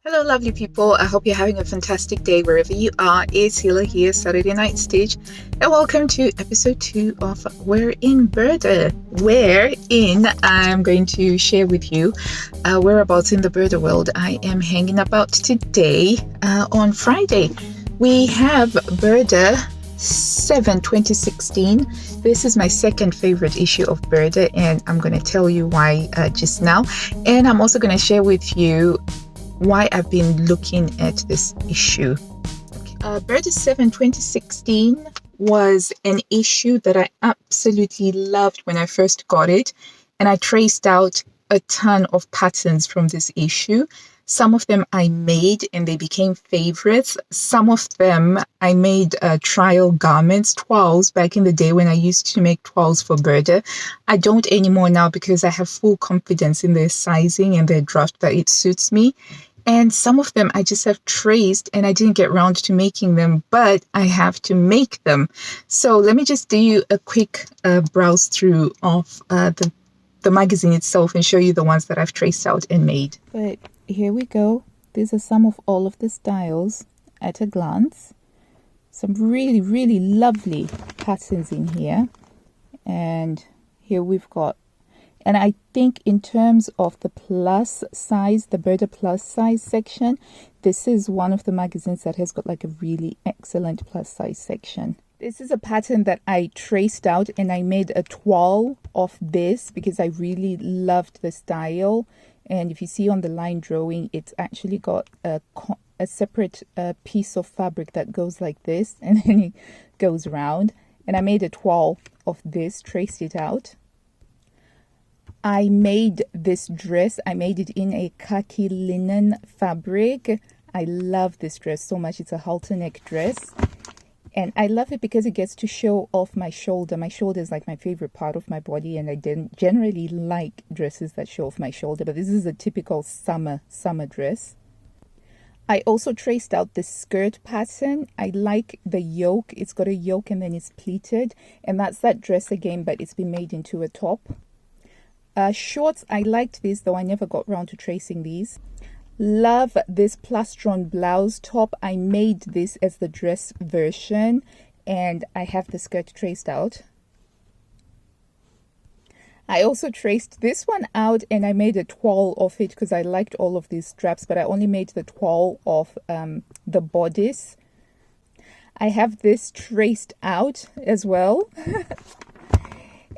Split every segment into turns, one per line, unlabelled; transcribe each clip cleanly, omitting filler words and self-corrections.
Hello, lovely people. I hope you're having a fantastic day wherever you are. It's Hila here, Saturday Night Stitch, and welcome to episode 2 of We're in Burda, wherein I'm going to share with you whereabouts in the Burda world I am hanging about today on Friday. We have Burda 7 2016. This is my second favorite issue of Burda, and I'm going to tell you why just now. And I'm also going to share with you why I've been looking at this issue. Burda 7 2016 was an issue that I absolutely loved when I first got it, and I traced out a ton of patterns from this issue. Some of them I made and they became favorites. Some of them I made trial garments, toiles, back in the day when I used to make toiles for Burda. I don't anymore now because I have full confidence in their sizing and their draft that it suits me. And some of them I just have traced and I didn't get around to making them, but I have to make them. So let me just do you a quick browse through of the magazine itself and show you the ones that I've traced out and made. But here we go. These are some of all of the styles at a glance. Some really, really lovely patterns in here. And here we've got, and I think in terms of the plus size, the Burda plus size section, this is one of the magazines that has got like a really excellent plus size section. This is a pattern that I traced out and I made a toile of this because I really loved the style. And if you see on the line drawing, it's actually got a separate piece of fabric that goes like this and then it goes round. And I made a toile of this, traced it out. I made this dress. I made it in a khaki linen fabric. I love this dress so much. It's a halter neck dress. And I love it because it gets to show off my shoulder. My shoulder is like my favorite part of my body, and I didn't generally like dresses that show off my shoulder, but this is a typical summer dress. I also traced out the skirt pattern. I like the yoke. It's got a yoke and then it's pleated, and that's that dress again, but it's been made into a top. Shorts, I liked these, though I never got round to tracing these. Love this plastron blouse top. I made this as the dress version, and I have the skirt traced out. I also traced this one out and I made a toile of it because I liked all of these straps, but I only made the toile of the bodice. I have this traced out as well.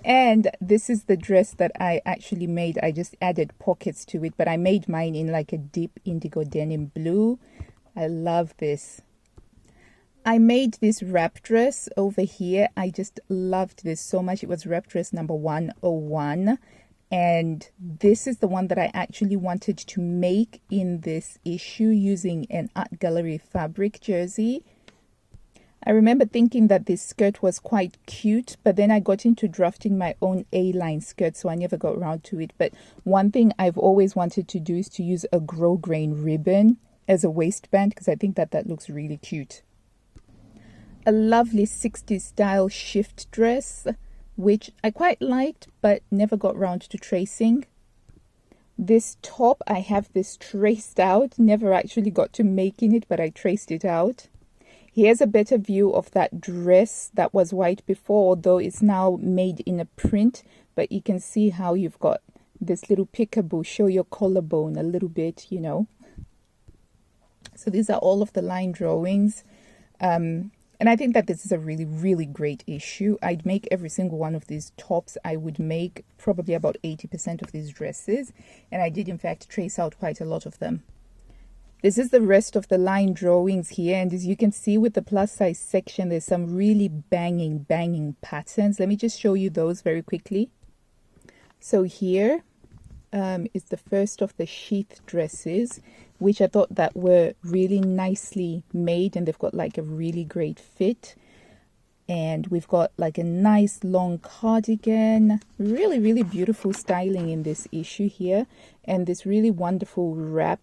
And this is the dress that I actually made. I just added pockets to it, but I made mine in like a deep indigo denim blue. I love this. I made this wrap dress over here. I just loved this so much. It was wrap dress number 101. And this is the one that I actually wanted to make in this issue using an art gallery fabric jersey. I remember thinking that this skirt was quite cute, but then I got into drafting my own A-line skirt, so I never got around to it. But one thing I've always wanted to do is to use a grosgrain ribbon as a waistband because I think that that looks really cute. A lovely 60s style shift dress, which I quite liked, but never got around to tracing. This top, I have this traced out, never actually got to making it, but I traced it out. Here's a better view of that dress that was white before, although it's now made in a print. But you can see how you've got this little peekaboo, show your collarbone a little bit, you know. So these are all of the line drawings. And I think that this is a really, really great issue. I'd make every single one of these tops. I would make probably about 80% of these dresses. And I did, in fact, trace out quite a lot of them. This is the rest of the line drawings here, and as you can see with the plus size section, there's some really banging patterns. Let me just show you those very quickly. So here is the first of the sheath dresses, which I thought that were really nicely made, and they've got like a really great fit. And we've got like a nice long cardigan, really, really beautiful styling in this issue here, and this really wonderful wrap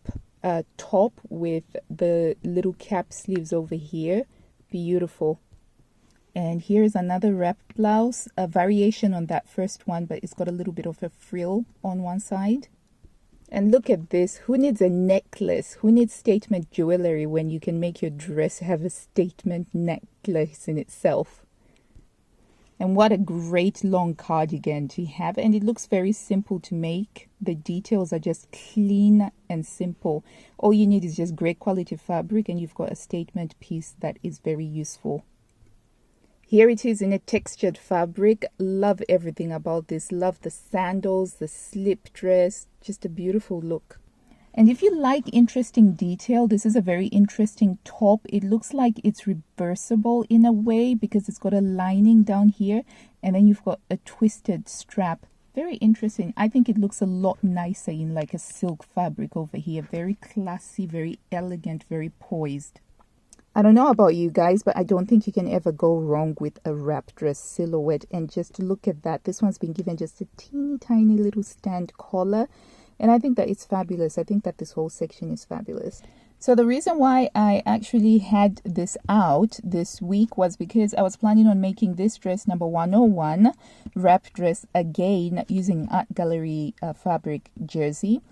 top with the little cap sleeves over here. Beautiful. And here's another wrap blouse, a variation on that first one, but it's got a little bit of a frill on one side. And look at this. Who needs a necklace? Who needs statement jewelry when you can make your dress have a statement necklace in itself? And what a great long cardigan to have. And it looks very simple to make. The details are just clean and simple. All you need is just great quality fabric and you've got a statement piece that is very useful. Here it is in a textured fabric. Love everything about this. Love the sandals, the slip dress. Just a beautiful look. And if you like interesting detail, this is a very interesting top. It looks like it's reversible in a way because it's got a lining down here and then you've got a twisted strap. Very interesting. I think it looks a lot nicer in like a silk fabric over here. Very classy, very elegant, very poised. I don't know about you guys, but I don't think you can ever go wrong with a wrap dress silhouette. And just look at that. This one's been given just a teeny tiny little stand collar. And I think that it's fabulous. I think that this whole section is fabulous. So the reason why I actually had this out this week was because I was planning on making this dress number 101 wrap dress again using Art Gallery fabric jersey.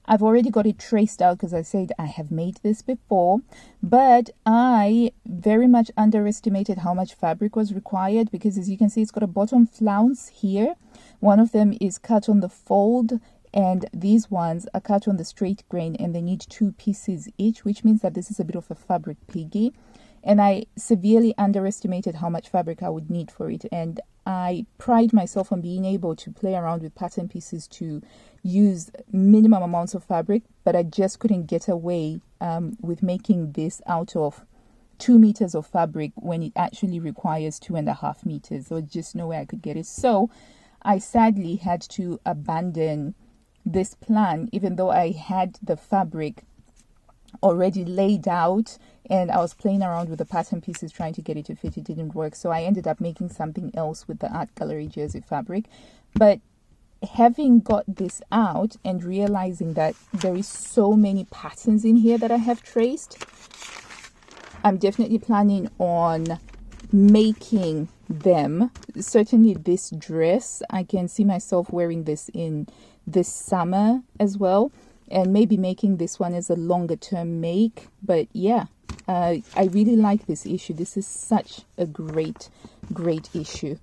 I've already got it traced out because I said I have made this before, but I very much underestimated how much fabric was required because as you can see, it's got a bottom flounce here. One of them is cut on the fold and these ones are cut on the straight grain and they need 2 pieces each, which means that this is a bit of a fabric piggy. And I severely underestimated how much fabric I would need for it. And I pride myself on being able to play around with pattern pieces to use minimum amounts of fabric, but I just couldn't get away with making this out of 2 meters of fabric when it actually requires 2.5 meters. There was just no way I could get it. So I sadly had to abandon this plan, even though I had the fabric already laid out and I was playing around with the pattern pieces trying to get it to fit. It didn't work, so I ended up making something else with the Art Gallery jersey fabric. But having got this out and realizing that there is so many patterns in here that I have traced, I'm definitely planning on making them. Certainly this dress, I can see myself wearing this in this summer as well, and maybe making this one as a longer term make. But yeah, I really like this issue. This is such a great issue.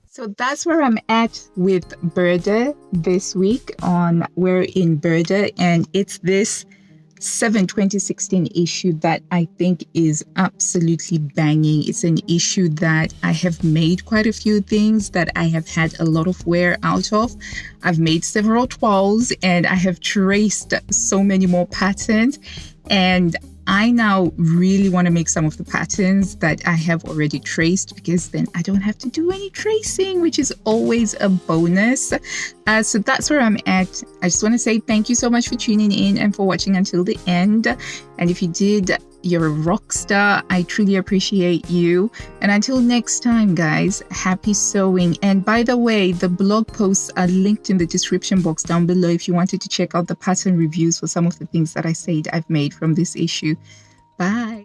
So that's where I'm at with Burda this week on We're in Burda, and it's this 7/2016 issue that I think is absolutely banging. It's an issue that I have made quite a few things that I have had a lot of wear out of. I've made several toiles and I have traced so many more patterns, and I now really want to make some of the patterns that I have already traced because then I don't have to do any tracing, which is always a bonus. So that's where I'm at. I just want to say thank you so much for tuning in and for watching until the end. And if you did, you're a rock star. I truly appreciate you. And until next time, guys, happy sewing. And by the way, the blog posts are linked in the description box down below if you wanted to check out the pattern reviews for some of the things that I said I've made from this issue. Bye.